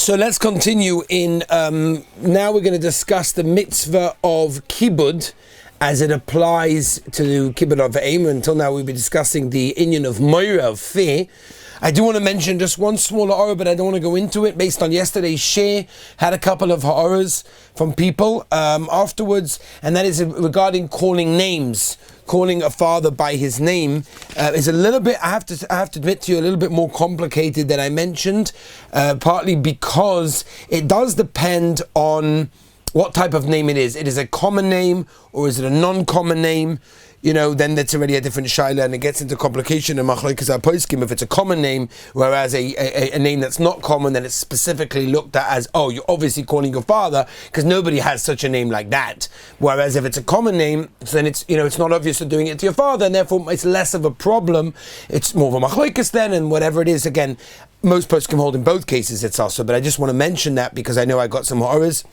So let's continue in, now we're going to discuss the mitzvah of Kibbud as it applies to Kibbud Av V'em. Until now we've been discussing the inyan of Moira, of fear. I do want to mention just one smaller ha'ara, but I don't want to go into it. Based on yesterday's share, had a couple of ha'aras from people afterwards, and that is regarding calling names. Calling a father by his name is a little bit, I have to admit to you, a little bit more complicated than I mentioned, partly because it does depend on what type of name it is. It is a common name or is it a non-common name? You know, then that's already a different shaila, and it gets into complication in machlokes poskim if it's a common name, whereas a name that's not common, then it's specifically looked at as, oh, you're obviously calling your father, because nobody has such a name like that. Whereas if it's a common name, then it's, you know, it's not obvious you're doing it to your father, and therefore it's less of a problem. It's more of a machlokes then, and whatever it is, again, most poskim hold in both cases it's also, but I just want to mention that because I know I got some horrors.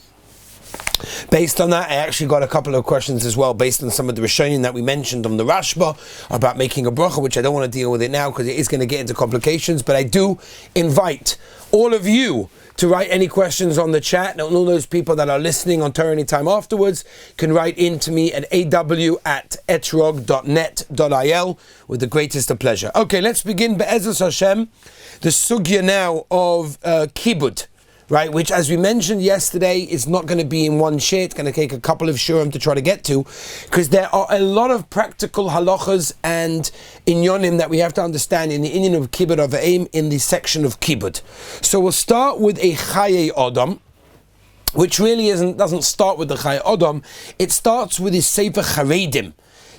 Based on that, I actually got a couple of questions as well, based on some of the Rishonim that we mentioned on the Rashba about making a bracha, which I don't want to deal with it now because it is going to get into complications. But I do invite all of you to write any questions on the chat. And all those people that are listening on Torah Anytime afterwards can write in to me at aw@etrog.net.il with the greatest of pleasure. Okay, let's begin Be'ezus Hashem, the sugya now of Kibbud. Right, which, as we mentioned yesterday, is not going to be in one share. It's going to take a couple of shurim to try to get to, because there are a lot of practical halachas and inyonim that we have to understand in the inyan of Kibbud Av V'em in the section of Kibbud. So we'll start with a Chaye Adam, which really doesn't start with the Chaye Adam. It starts with his Sefer Charedim.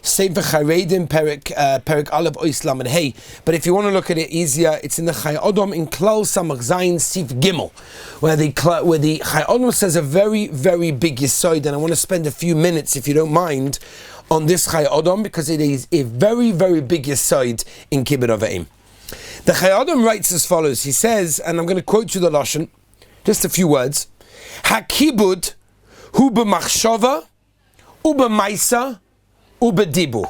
Sefer Charedim, Perek Aleph Ois Lamed Hey. But if you want to look at it easier, it's in the Chaye Adam in Klal Samach Zayin Sif Gimel, where the Chaye Adam says a very, very big yesod, and I want to spend a few minutes, if you don't mind, on this Chaye Adam, because it is a very, very big yesod in Kibbud Av V'em. The Chaye Adam writes as follows. He says, and I'm going to quote you the lashon, just a few words. HaKibbud hu b'machshava u b'maisa ubedibu.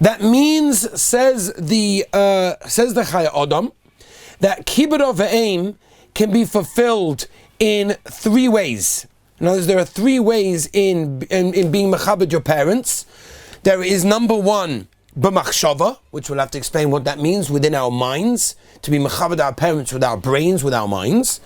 That means, says the Chaye Adam, that Kibbud Av V'em can be fulfilled in three ways. In other words, there are three ways in being mechabed your parents. There is number one, b'machshava, which we'll have to explain what that means within our minds, to be mechabed our parents with our brains, with our minds.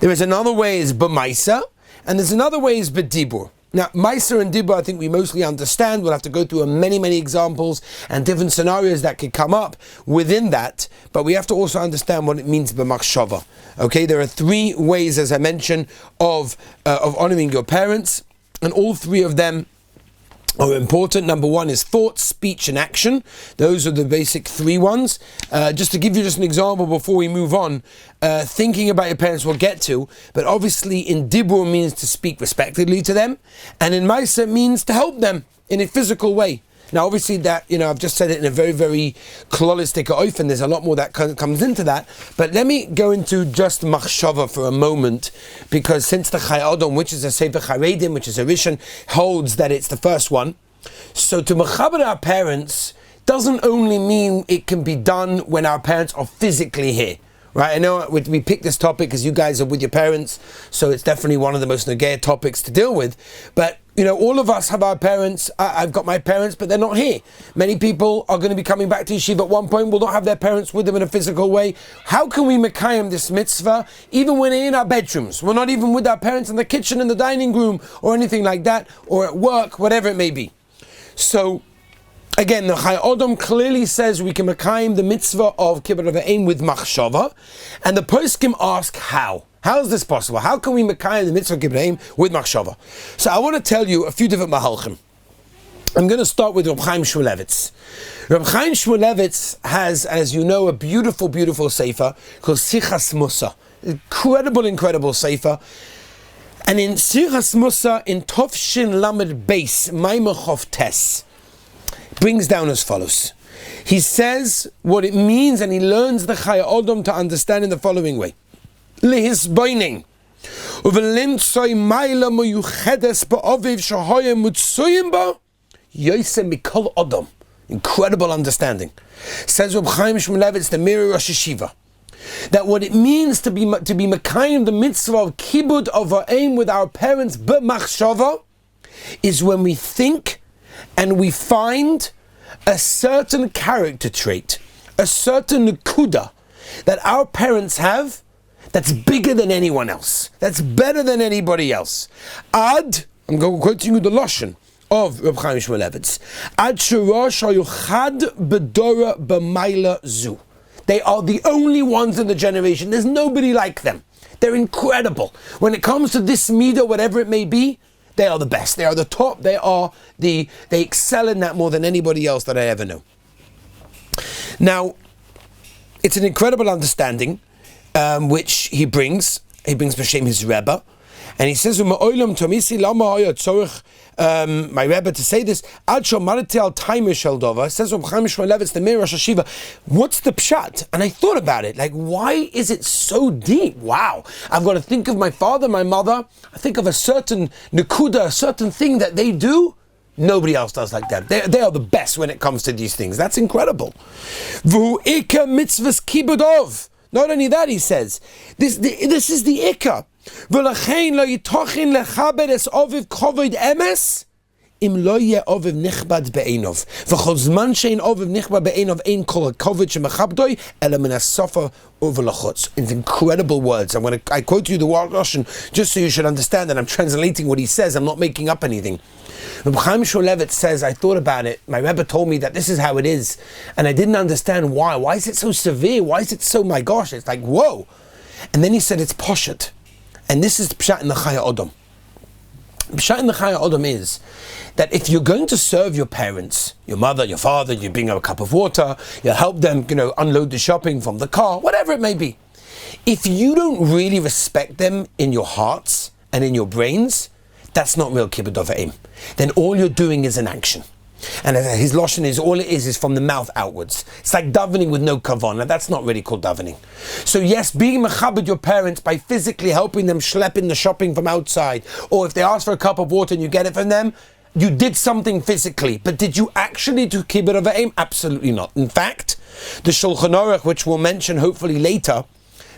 There is another way is b'maisa, and there's another way is b'dibur. Now, Meiser and Dibur, I think we mostly understand. We'll have to go through many, many examples and different scenarios that could come up within that. But we have to also understand what it means b'machshava. Okay, there are three ways, as I mentioned, of honoring your parents, and all three of them are important. Number one is thought, speech, and action. Those are the basic three ones. Just to give you just an example before we move on, thinking about your parents we'll get to, but obviously in Dibur means to speak respectfully to them, and in Maisa means to help them in a physical way. Now obviously that, you know, I've just said it in a very, very klolistic oath, and there's a lot more that comes into that, but let me go into just machshava for a moment, because since the Chaye Adam, which is a Sefer Charedim, which is a Rishon, holds that it's the first one, so to mechaber our parents doesn't only mean it can be done when our parents are physically here. Right, I know we picked this topic because you guys are with your parents, so it's definitely one of the most nagaya topics to deal with. But, you know, all of us have our parents. I've got my parents, but they're not here. Many people are going to be coming back to yeshiva at one point, will not have their parents with them in a physical way. How can we mekayim this mitzvah, even when we're in our bedrooms? We're not even with our parents in the kitchen, in the dining room, or anything like that, or at work, whatever it may be. So, again, the Chaye Adam clearly says we can mekayim the mitzvah of Kibbud Av V'em with machshava, and the poskim ask how. How is this possible? How can we mekayim the mitzvah of Kibbud Av V'em with machshava? So I want to tell you a few different mahalchim. I'm going to start with Reb Chaim Shmulevitz. Reb Chaim Shmulevitz has, as you know, a beautiful, beautiful sefer called Sichas Musa. Incredible sefer. And in Sichas Musa, in Tovshin Lamed Beis, Maimachov Tes, brings down as follows. He says what it means, and he learns the Chaye Adam to understand in the following way. Lehisbaining. Uvelimtsoi maila muyuchedes ba'aviv shahoye mutsoyim ba yosem mikol Adam. Incredible understanding. Says Reb Chaim Shmulevitz, the Mirror Rosh Yeshiva. that what it means to be Mekayim the mitzvah of Kibbud Av V'em with our parents b'machshava is when we think and we find a certain character trait, a certain nekuda that our parents have that's bigger than anyone else, that's better than anybody else. I'm quoting you the Lashon of Reb Chaim Shmulevitz. Ad shirash hayuchad bedora b'mayla zu. They are the only ones in the generation. There's nobody like them. They're incredible. When it comes to this midah, whatever it may be, they are the best. They are the top. They excel in that more than anybody else that I ever know. Now, it's an incredible understanding which he brings. He brings b'shem his Rebbe. And he says, my Rebbe to say this, says the Meir Rosh Hashiva, what's the pshat? And I thought about it, like, why is it so deep? Wow, I've got to think of my father, my mother, I think of a certain nekuda, a certain thing that they do. Nobody else does like that. They are the best when it comes to these things. That's incredible. Not only that, he says, this is the ikka. ולכן לא יתוכן לכבד את אביו כבוד אמס אם לא יהיה אביו נכבד בעיניו וכל זמן שאין אביו נכבד בעיניו אין כל הכבוד שמכבדוי אלא מן הסופר ובלחוץ. In incredible words. I quote you the Russian just so you should understand that I'm translating what he says. I'm not making up anything. Reb Chaim Shmulevitz says, I thought about it. My Rebbe told me that this is how it is, and I didn't understand why. Why is it so severe? Why is it so, my gosh, it's like, whoa. And then he said it's poshet. And this is the pshat in the Chaya Odom. Pshat in the Chaya Odom is that if you're going to serve your parents, your mother, your father, you bring them a cup of water, you help them, unload the shopping from the car, whatever it may be. If you don't really respect them in your hearts and in your brains, that's not real Kibbud Av V'em. Then all you're doing is an action. And his lashon is, all it is from the mouth outwards. It's like davening with no kavanah. That's not really called davening. So yes, being mechabed your parents by physically helping them schlep in the shopping from outside, or if they ask for a cup of water and you get it from them, you did something physically. But did you actually do Kibbud Av V'em? Absolutely not. In fact, the Shulchan Aruch, which we'll mention hopefully later,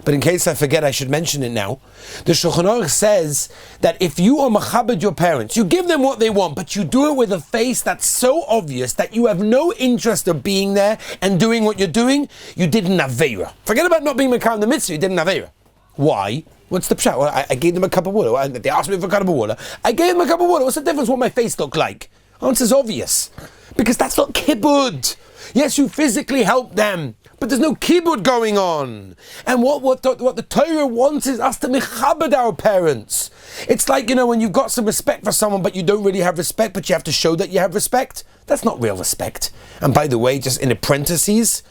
but in case I forget, I should mention it now. The Shulchan Aruch says that if you are machabed your parents, you give them what they want, but you do it with a face that's so obvious that you have no interest of being there and doing what you're doing, you did an aveira. Forget about not being makar in the mitzvah, you did an aveira. Why? What's the pshat? Well, I gave them a cup of water. They asked me for a cup of water. I gave them a cup of water. What's the difference what my face looked like? Answer's obvious. Because that's not kibbud. Yes, you physically help them, but there's no kibbud going on. And what the Torah wants is us to mechabed our parents. It's like, when you've got some respect for someone, but you don't really have respect, but you have to show that you have respect. That's not real respect. And by the way, just in parentheses,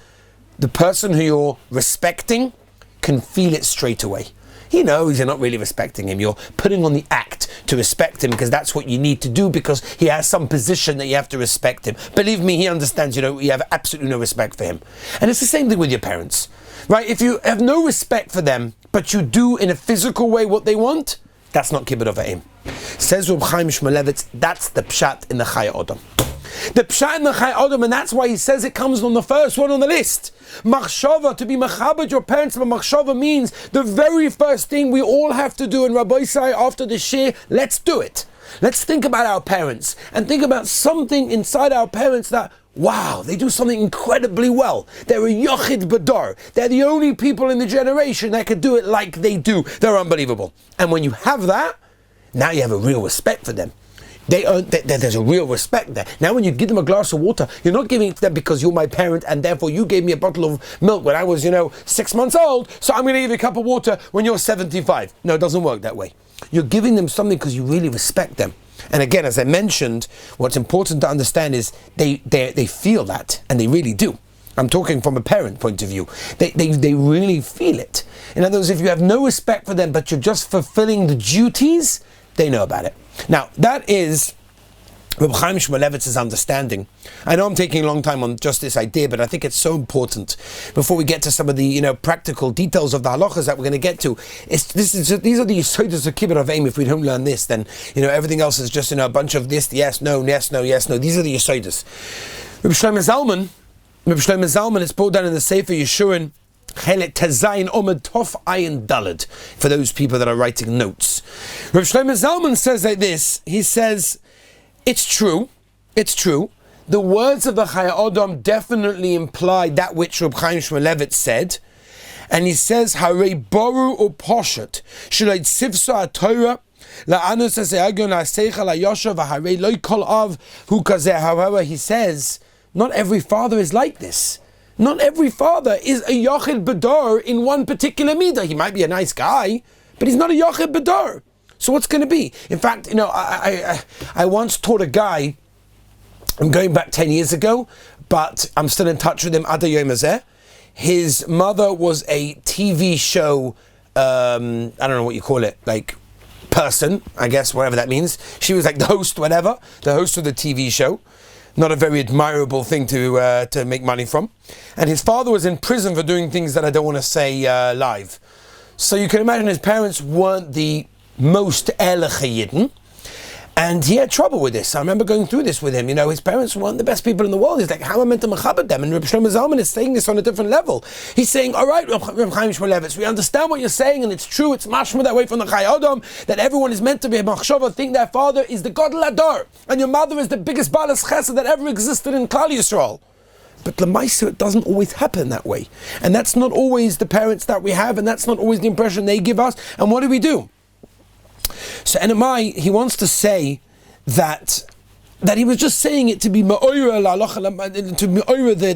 the person who you're respecting can feel it straight away. He knows you're not really respecting him. You're putting on the act to respect him because that's what you need to do because he has some position that you have to respect him. Believe me, he understands, you have absolutely no respect for him. And it's the same thing with your parents, right? If you have no respect for them, but you do in a physical way what they want, that's not Kibbud Av V'em. Says Reb Chaim Shmulevitz, that's the pshat in the Chaya Odom. The pshat in the Chaya Odom, and that's why he says it comes on the first one on the list. Machshava, to be machabed your parents, but machshava means the very first thing we all have to do. And Rabbi Isai, after the shir, let's do it. Let's think about our parents and think about something inside our parents that, wow, they do something incredibly well. They're a yochid badar. They're the only people in the generation that could do it like they do. They're unbelievable. And when you have that, now you have a real respect for them. There's a real respect there. Now when you give them a glass of water, you're not giving it to them because you're my parent and therefore you gave me a bottle of milk when I was, 6 months old, so I'm going to give you a cup of water when you're 75. No, it doesn't work that way. You're giving them something because you really respect them. And again, as I mentioned, what's important to understand is they feel that, and they really do. I'm talking from a parent point of view. They really feel it. In other words, if you have no respect for them, but you're just fulfilling the duties, they know about it. Now, that is Reb Chaim Shmulevitz's understanding. I know I'm taking a long time on just this idea, but I think it's so important before we get to some of the practical details of the halachas that we're going to get to. These are the yisodos of Kibbud Av V'em. If we don't learn this, then everything else is just a bunch of this, yes, no, yes, no, yes, no. These are the yisodos. Reb Shlomo Zalman, it's brought down in the Sefer Yeshurun Chelet Tezayin Omed Tov Ayin Daled, for those people that are writing notes. Rav Shlomo Zalman says like this. He says, it's true. The words of the Chayei Adam definitely imply that which Reb Chaim Shmulevitz said. And he says, Harei Boru Uposhet, Shalei Tzivsa HaTorah, However, he says, not every father is like this. Not every father is a Yochid Bador in one particular midah. He might be a nice guy, but he's not a Yochid Bador. So what's going to be? In fact, I once taught a guy, I'm going back 10 years ago, but I'm still in touch with him, Ada Yom Hazeh. His mother was a TV show, I don't know what you call it, like person, I guess, whatever that means. She was like the host, the host of the TV show. Not a very admirable thing to make money from. And his father was in prison for doing things that I don't want to say live. So you can imagine his parents weren't the most ehrliche Yidden. And he had trouble with this. I remember going through this with him. His parents weren't the best people in the world. He's like, how am I meant to mechabed them? And Reb Shlomo Zalman is saying this on a different level. He's saying, all right, Reb Chaim Shmulevitz, we understand what you're saying, and it's true, it's mashma that way from the Chayei Adam, that everyone is meant to be a machshava, think their father is the Gadol Hador, and your mother is the biggest balas chesed that ever existed in Klal Yisrael. But L'maisa, it doesn't always happen that way. And that's not always the parents that we have, and that's not always the impression they give us. And what do? So NMI, he wants to say that he was just saying it to be ma'oira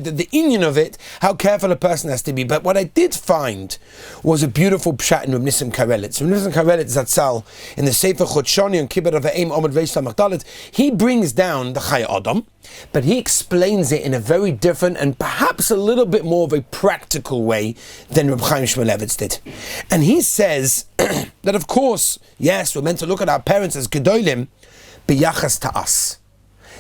the inyan of it, how careful a person has to be. But what I did find was a beautiful pshat in Reb Nissim Karelitz. Reb Nissim Karelitz Zatzal, in the Sefer Chodshoni on Kibbud Av V'em Omid Reish Samach Dalet, he brings down the Chayei Adam, but he explains it in a very different and perhaps a little bit more of a practical way than Reb Chaim Shmulevitz did. And he says that, of course, yes, we're meant to look at our parents as gedolim b'yachas to us.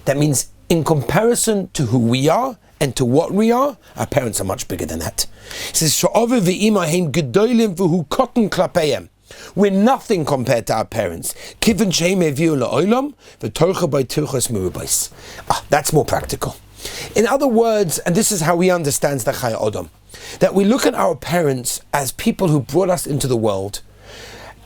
That means in comparison to who we are and to what we are, our parents are much bigger than that. He says, Sha'ove v'imahim gedolim v'hu kotten klapeyem. We're nothing compared to our parents. Kivin she'hem eviu la'olam v'torcha b'tirchos merubos. That's more practical. In other words, and this is how he understands the Chayei Adam, that we look at our parents as people who brought us into the world.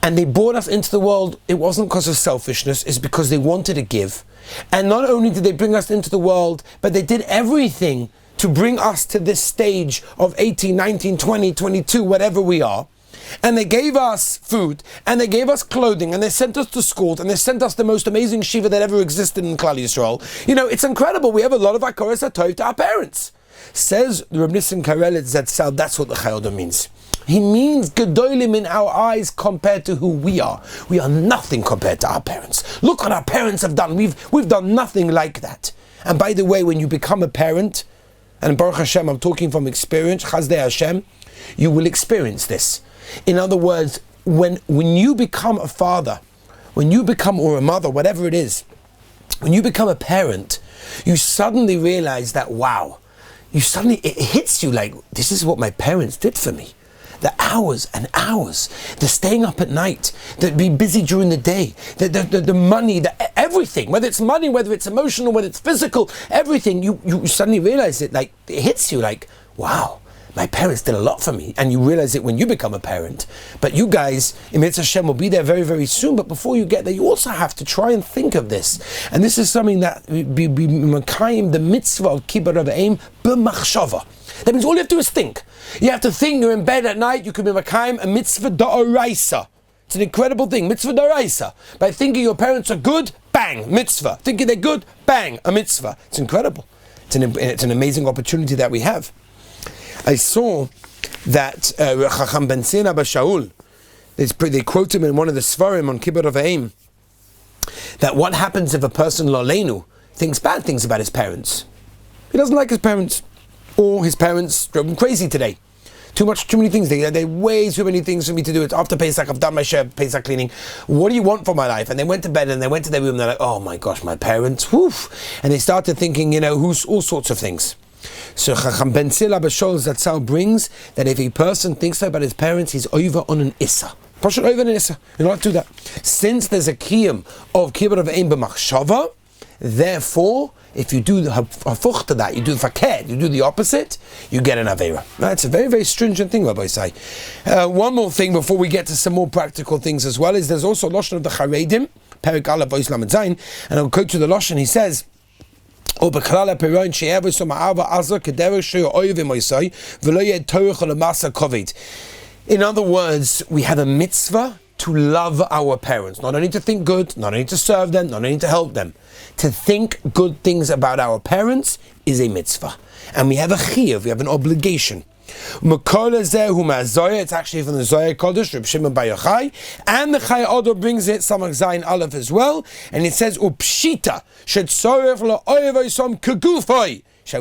And they brought us into the world, it wasn't because of selfishness, it's because they wanted to give. And not only did they bring us into the world, but they did everything to bring us to this stage of 18, 19, 20, 22, whatever we are. And they gave us food, and they gave us clothing, and they sent us to schools, and they sent us the most amazing shiva that ever existed in Klal Yisrael. It's incredible. We have a lot of Hakaras HaTov to our parents. Says Reb Nissim Karelitz Zatzal, that's what the Chayei Adam means. He means gedolim in our eyes compared to who we are. We are nothing compared to our parents. Look what our parents have done. We've done nothing like that. And by the way, when you become a parent, and Baruch Hashem, I'm talking from experience, Chazdei Hashem, you will experience this. In other words, when you become a father, or a mother, whatever it is, when you become a parent, you suddenly realize that, wow, it hits you like, this is what my parents did for me. The hours and hours, the staying up at night, the being busy during the day, the money, everything, whether it's money, whether it's emotional, whether it's physical, everything, you suddenly realize it, like, it hits you like, wow, my parents did a lot for me. And you realize it when you become a parent. But you guys, Emetz Hashem, will be there very, very soon. But before you get there, you also have to try and think of this. And this is something that be Makayim, the mitzvah of Kibbud Av V'em, b'machshava. That means all you have to do is think. You have to think, you're in bed at night, you can be Makayim, a mitzvah da'oraisa. It's an incredible thing, mitzvah da'oraisa. By thinking your parents are good, bang, mitzvah. Thinking they're good, bang, a mitzvah. It's incredible. It's an amazing opportunity that we have. I saw that Chacham Ben Sina Bashaul, they quote him in one of the Svarim on Kibbud Av V'em, that what happens if a person, Lolenu, thinks bad things about his parents? He doesn't like his parents, or his parents drove him crazy today. Too many things. They way too many things for me to do. It's after Pesach, I've done my share of Pesach cleaning. What do you want for my life? And they went to bed and they went to their room and they're like, oh my gosh, my parents, woof. And they started thinking, who's all sorts of things. So Chacham Ben Sila B'Shol Zatzal brings that if a person thinks about his parents, he's over on an Issa. You're not to do that. Since there's a kiyum of Kibbud Av V'em b'machshava, Therefore, if you do the hafuch to that, you do the faked, you do the opposite, you get an avera. That's a very, very stringent thing, Rabbi say. One more thing before we get to some more practical things as well is there's also Lashon of the Charedim, Perik Aleph Vos Lamed Zayin, and I'll quote to the Lashon. He says, in other words, we have a mitzvah to love our parents. Not only to think good, not only to serve them, not only to help them. To think good things about our parents is a mitzvah. And we have a chiyuv, we have an obligation. It's actually from the Zohar Kodesh, Reb Shimon Bar Yochai, and the Chai Odo brings it, Samach Zayin Aleph as well, and it says, Upshita, shetzorech la'oyevosom kegufoi. That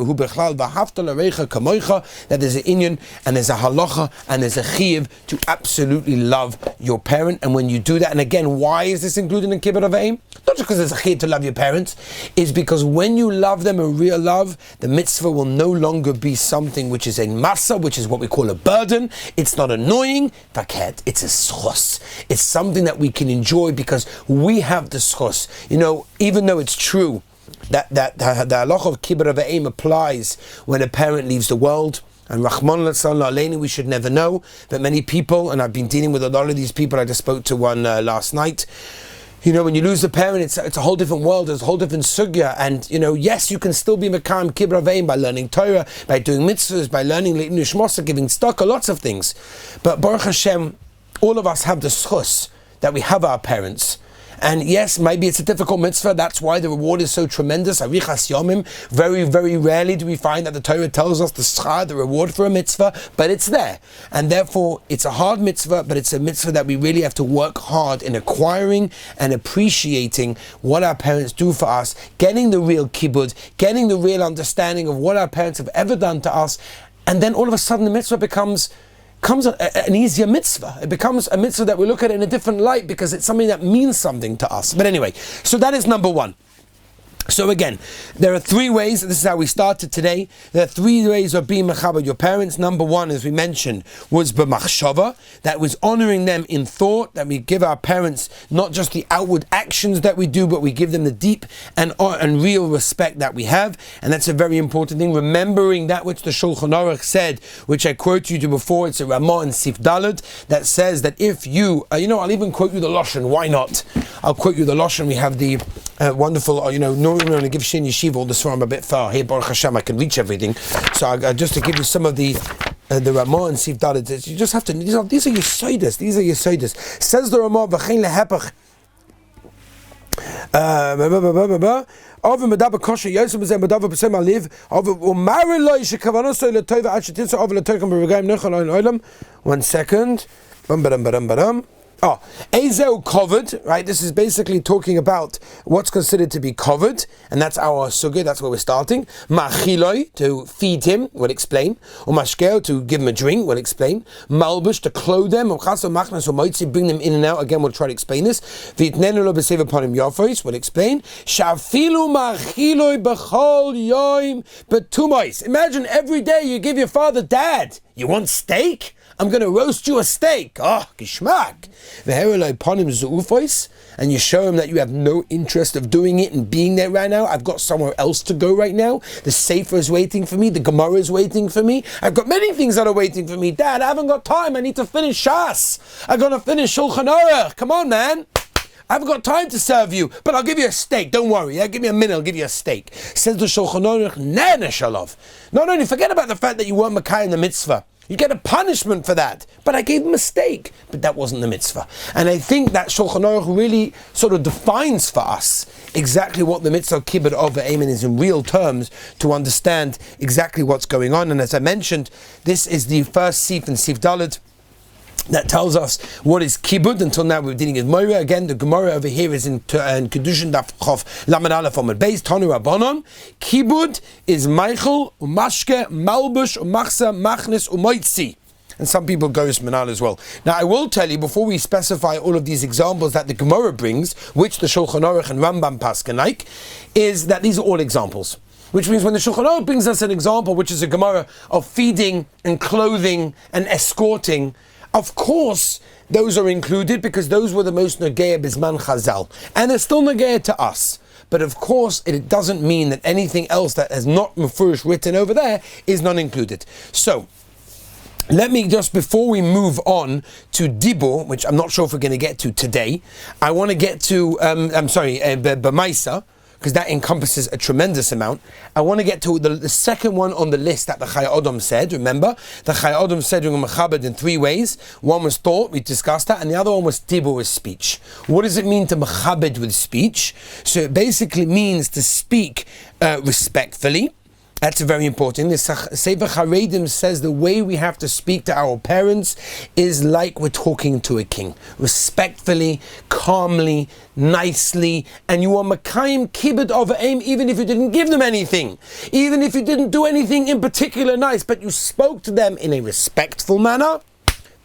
there's an inyan and there's a halacha and there's a chiyuv to absolutely love your parent. And when you do that, and again, why is this included in Kibbud Av V'em? Not just because there's a chiyuv to love your parents, it's because when you love them in real love, the mitzvah will no longer be something which is a masa, which is what we call a burden. It's not annoying, faket, it's a schos. It's something that we can enjoy because we have the schos. You know, even though it's true that the halacha of Kibbud Av V'em applies when a parent leaves the world, and Rahman Aleinu, we should never know that many people, and I've been dealing with a lot of these people, I just spoke to one last night, you know, when you lose a parent, it's a whole different world, it's a whole different sugya, and you know, yes, you can still be Mekayim Kibbud Av V'em by learning Torah, by doing mitzvahs, by learning Le'inu Shmosa, giving tzedakah, lots of things, but Baruch Hashem, all of us have the schus that we have our parents. And yes, maybe it's a difficult mitzvah, that's why the reward is so tremendous. Arichas Yomim, very, very rarely do we find that the Torah tells us the schar, the reward for a mitzvah, but it's there. And therefore, it's a hard mitzvah, but it's a mitzvah that we really have to work hard in acquiring and appreciating what our parents do for us, getting the real kibbud, getting the real understanding of what our parents have ever done to us, and then all of a sudden the mitzvah becomes an easier mitzvah. It becomes a mitzvah that we look at it in a different light because it's something that means something to us. But anyway, so that is number one. So again, there are three ways, this is how we started today, there are three ways of being mechaber your parents. Number one, as we mentioned, was b'machshava, that was honoring them in thought, that we give our parents not just the outward actions that we do, but we give them the deep and real respect that we have, and that's a very important thing, remembering that which the Shulchan Aruch said, which I quoted you to before, it's a Ramah in Sif Daled, that says that if you, I'll even quote you the Lashon, why not? I'll quote you the Lashon, we have the wonderful, I'm going to give Shin Yeshiva all this from a bit far. Here, Baruch Hashem, I can reach everything. So just to give you some of the Ramah and Sif Dalet, you just have to, these are your Yisoides, Says the Ramah, V'chein lehepach, one second. Ezeu covered, right? This is basically talking about what's considered to be covered, and that's our sugya, that's where we're starting. Machiloi, to feed him, we'll explain. Umashkeo, to give him a drink, we'll explain. Malbush, to clothe them. Umchaso machnas umoitzi, bring them in and out. Again, we'll try to explain this. V'itnenu lo b'sev upon him yafos, we'll explain. Shafilu machiloi b'chol yoim betumois. Imagine every day you give your father, Dad, you want steak? I'm going to roast you a steak. Gishmak. And you show him that you have no interest of doing it and being there right now. I've got somewhere else to go right now. The Sefer is waiting for me. The Gemara is waiting for me. I've got many things that are waiting for me. Dad, I haven't got time. I need to finish Shas. I'm going to finish Shulchan Aruch. Come on, man. I haven't got time to serve you, but I'll give you a steak. Don't worry. Give me a minute. I'll give you a steak. Says the Shulchan Aruch, Nene Shalov. Not only forget about the fact that you weren't Makai in the mitzvah. You get a punishment for that. But I gave him a steak. But that wasn't the mitzvah. And I think that Shulchan Aruch really sort of defines for us exactly what the mitzvah Kibbud Av V'em is in real terms to understand exactly what's going on. And as I mentioned, this is the first Sif and Sif Dalet that tells us what is kibbud. Until now we're dealing with Moira. Again, the Gemara over here is in Kedushin Daf Chof Lamed Aleph Amud Beis Tanu Rabbanon. Kibbud is Meichel Umashke Malbush Umachsa Machnes Umoitzi. And some people go Manal as well. Now I will tell you, before we specify all of these examples that the Gemara brings, which the Shulchan Aruch and Rambam paskin like, is that these are all examples. Which means when the Shulchan Aruch brings us an example, which is a Gemara of feeding and clothing and escorting, of course, those are included because those were the most Nageya Bisman Chazal. And they're still Nageya to us. but of course it doesn't mean that anything else that has not mufurish written over there is not included. So let me just, before we move on to Dibur, which I'm not sure if we're going to get to today, I want to get to, B'maisa, because that encompasses a tremendous amount. I want to get to the second one on the list that the Chai Odom said. Remember, the Chai Odom said you're mechabed in three ways. One was thought, we discussed that, and the other one was Dibur, with speech. What does it mean to mechabed with speech? So it basically means to speak respectfully. That's very important. The Sefer Haredim says the way we have to speak to our parents is like we're talking to a king. Respectfully, calmly, nicely, and you are Makayim Kibbud Av V'em even if you didn't give them anything. Even if you didn't do anything in particular nice, but you spoke to them in a respectful manner.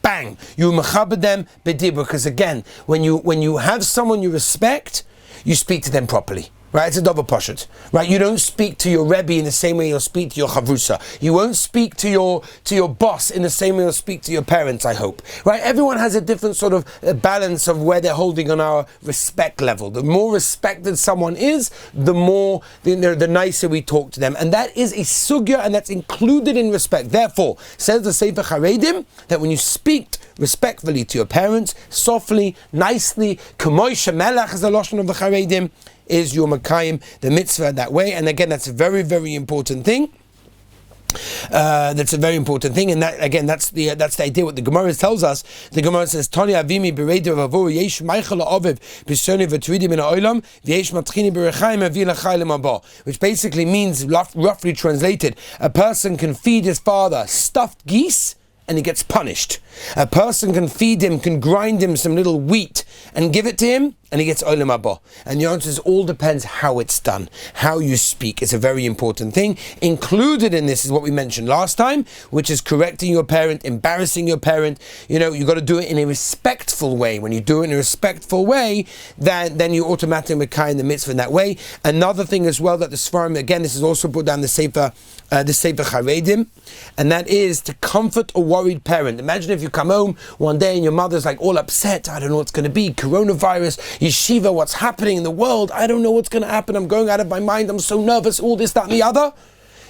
Bang! You mechabed them b'dibur, because again, when you have someone you respect, you speak to them properly. Right, it's a double pashut. Right, you don't speak to your rebbe in the same way you'll speak to your chavrusa. You won't speak to your boss in the same way you'll speak to your parents, I hope. Right, everyone has a different sort of balance of where they're holding on our respect level. The more respected someone is, the more the nicer we talk to them, and that is a sugya, and that's included in respect. Therefore, says the Sefer Haredim that when you speak respectfully to your parents, softly, nicely, kamoy shemelach is the lashon of the Haredim, is your Makayim, the mitzvah that way. And again, that's a very, very important thing. That's a very important thing, and that again, that's the idea. What the Gemara tells us. The Gemara says, "Tani avimi bereider v'avur yesh meichel aviv b'shoni v'turidim in ha'olam v'yesh matchini b'rechaim avi l'chayim haba," which basically means, roughly translated, a person can feed his father stuffed geese and he gets punished. A person can feed him, can grind him some little wheat and give it to him, and he gets olam haba. And the answer is, all depends how it's done. How you speak is a very important thing. Included in this is what we mentioned last time, which is correcting your parent, embarrassing your parent. You got to do it in a respectful way. When you do it in a respectful way, then you automatically mekayim the mitzvah in that way. Another thing as well that the Sfarim, again, this is also put down the Sefer Haredim, and that is to comfort a worried parent. Imagine if you come home one day and your mother's like all upset. I don't know what's going to be. Coronavirus, yeshiva, what's happening in the world? I don't know what's going to happen. I'm going out of my mind. I'm so nervous. All this, that, and the other.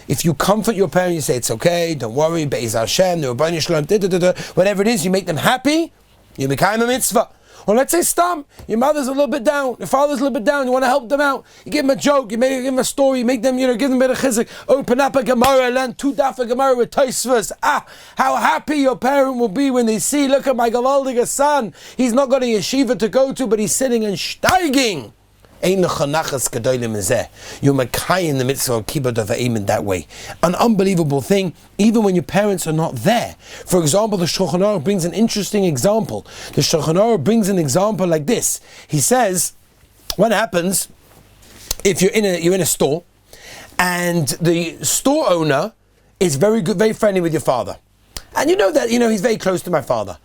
If you comfort your parent, you say it's okay. Don't worry. Be'ez Hashem, whatever it is, you make them happy. You become a mitzvah. Or let's say stam, your mother's a little bit down, your father's a little bit down, you want to help them out. You give them a joke, give them a story, you make them, give them a bit of chizik. Open up a Gemara, learn 2 daf of Gemara with Tosfos. How happy your parent will be when they see, look at my Gavaldiga son. He's not got a yeshiva to go to, but he's sitting and steiging. You're Makayim the mitzvah of Kibbud Av V'em in that way. An unbelievable thing, even when your parents are not there. For example, the Shulchan Aruch brings an interesting example. The Shulchan Aruch brings an example like this. He says, what happens if you're in a store, and the store owner is very good, very friendly with your father, and you know that he's very close to my father.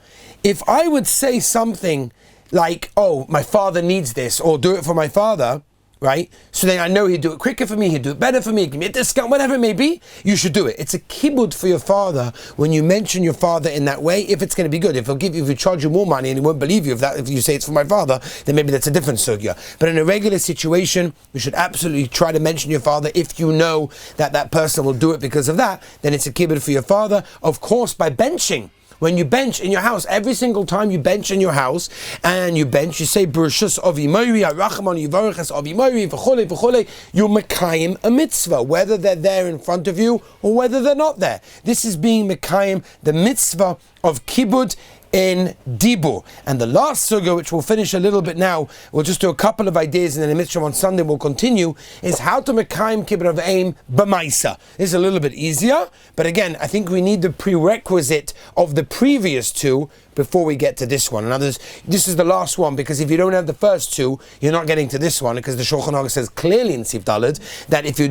If I would say something like, oh, my father needs this, or do it for my father, right? So then I know he'd do it quicker for me, he'd do it better for me, give me a discount, whatever it may be, you should do it. It's a kibbud for your father when you mention your father in that way, if it's going to be good. If you charge you more money and he won't believe you, if you say it's for my father, then maybe that's a different sugya. But in a regular situation, you should absolutely try to mention your father. If you know that person will do it because of that, then it's a kibbud for your father. Of course, by benching. When you bench in your house, every single time you bench in your house, and you say Bereshus Avi Moiri, Arachamon Yivarachas Avi Moiri, v'chole v'chole, you're Mekayim a mitzvah, whether they're there in front of you or whether they're not there. This is being Mekayim, the mitzvah of Kibbud in Dibur. And the last sugya, which we'll finish a little bit now, we'll just do a couple of ideas, and then the mitzvah on Sunday we'll continue, is how to Mekayim Kibbud Av V'em b'maisa. This is a little bit easier, but again, I think we need the prerequisite of the previous two before we get to this one. In other words, this is the last one, because if you don't have the first two, you're not getting to this one, because the Shulchan Aruch says clearly in Sif Daled that if you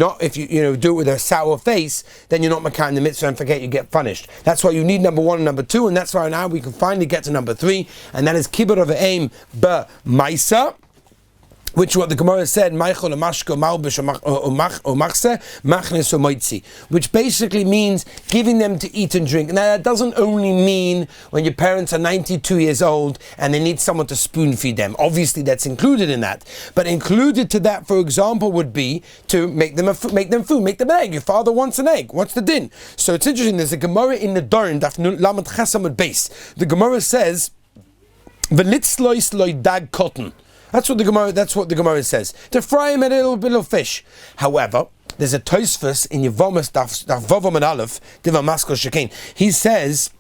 do it with a sour face, then you're not Mekayim the mitzvah, and forget, you get punished. That's why you need number 1 and number 2, and that's why now we can finally get to number 3, and that is Kibbud Av V'em b'maisa. which what the Gemara said, which basically means giving them to eat and drink. Now that doesn't only mean when your parents are 92 years old and they need someone to spoon feed them. Obviously that's included in that. But included to that, for example, would be to make them food, make them an egg. Your father wants an egg. What's the din? So it's interesting, there's a Gemara in the Dorin, Daf Lamed Chesamud Beis. The Gemara says, V'litzlois loy dag cotton. That's what the Gemara says. To fry him a little fish. However, there's a Tosfos in Yevomas Daf Vavam and Aleph Diva Maskal Shekain. He says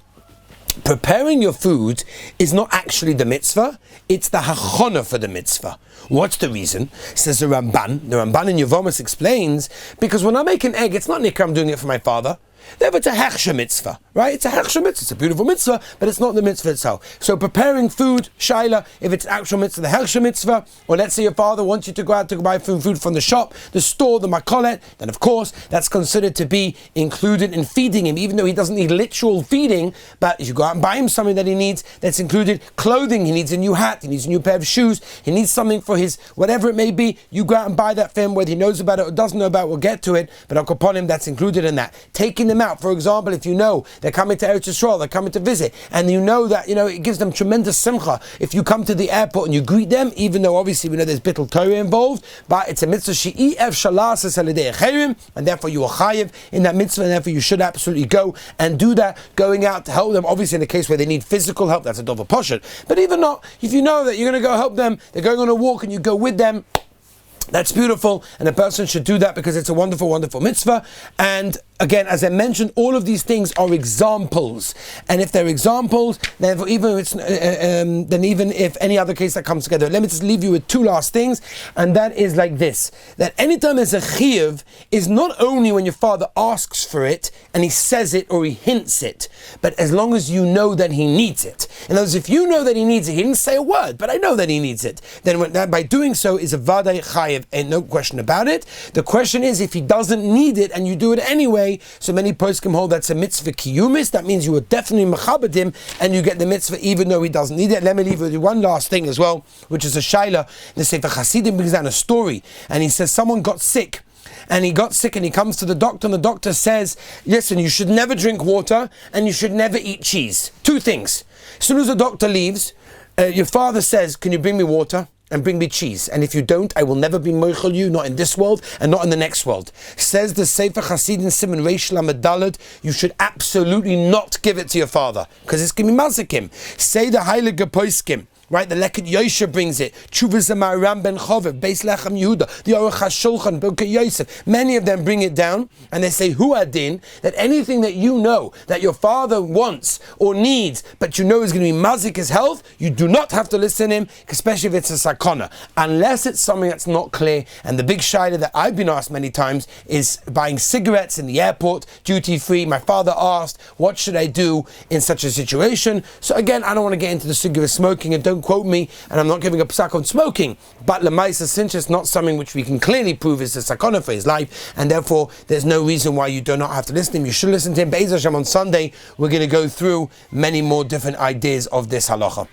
preparing your food is not actually the mitzvah; it's the hachana for the mitzvah. What's the reason? Says the Ramban. The Ramban in Yevomas explains because when I make an egg, it's not nikra. I'm doing it for my father. Therefore, it's a hechsha mitzvah, right? It's a hechsha mitzvah. It's a beautiful mitzvah, but it's not the mitzvah itself. So preparing food, shaila, if it's actual mitzvah, the hechsha mitzvah, or let's say your father wants you to go out to buy food from the shop, the store, the makolet, then of course, that's considered to be included in feeding him, even though he doesn't need literal feeding, but if you go out and buy him something that he needs, that's included clothing, he needs a new hat, he needs a new pair of shoes, he needs something for his, whatever it may be, you go out and buy that for him, whether he knows about it or doesn't know about it, we'll get to it, but upon him, that's included in that. Taking them out, for example, if you know they're coming to Eretz Yisrael, they're coming to visit, and you know that, it gives them tremendous simcha if you come to the airport and you greet them, even though obviously we know there's bittul Torah involved, but it's a mitzvah she'ef shalas salidei acherim, and therefore you are chayiv in that mitzvah, and therefore you should absolutely go and do that, going out to help them, obviously in the case where they need physical help, that's a dover poshet, but even not, if you know that you're going to go help them, they're going on a walk and you go with them, that's beautiful, and a person should do that because it's a wonderful, wonderful mitzvah. And again, as I mentioned, all of these things are examples, and if they're examples, then even if any other case that comes together, let me just leave you with two last things, and that is like this: that anytime there's a chiyuv, is not only when your father asks for it and he says it or he hints it, but as long as you know that he needs it. In other words, if you know that he needs it, he didn't say a word, but I know that he needs it, then by doing so is a vaday chayiv, and no question about it. The question is, if he doesn't need it and you do it anyway, so many poskim hold that's a mitzvah kiyumis, that means you are definitely mechabed him and you get the mitzvah even though he doesn't need it. Let me leave you with one last thing as well, which is a shaila. The Sefer Hasidim brings down a story, and he says someone got sick. And he got sick and he comes to the doctor, and the doctor says, listen, you should never drink water and you should never eat cheese. Two things. As soon as the doctor leaves, your father says, can you bring me water? And bring me cheese. And if you don't, I will never be moichel you, not in this world and not in the next world. Says the Sefer Hasidim Siman Reish Lamed Daled, you should absolutely not give it to your father, because it's going to be mazikim. Say the Heilige Poskim. Right, the Leket Yosha brings it. Chuvas Amaram Ben Chovev, Beis Lechem Yehuda, the Aruch HaShulchan, Birkei Yosef. Many of them bring it down, and they say, Hu Adin, that anything that you know that your father wants or needs, but you know is going to be mazik his health, you do not have to listen to him, especially if it's a sakana, unless it's something that's not clear. And the big shayla that I've been asked many times is buying cigarettes in the airport, duty free. My father asked, what should I do in such a situation? So again, I don't want to get into the sugya of smoking, and don't quote me, and I'm not giving a psak on smoking, but lemaisa, since it's not something which we can clearly prove is a sakana for his life, and therefore there's no reason why you do not have to listen to him. You should listen to him. Be'ez Hashem, on Sunday we're going to go through many more different ideas of this halacha.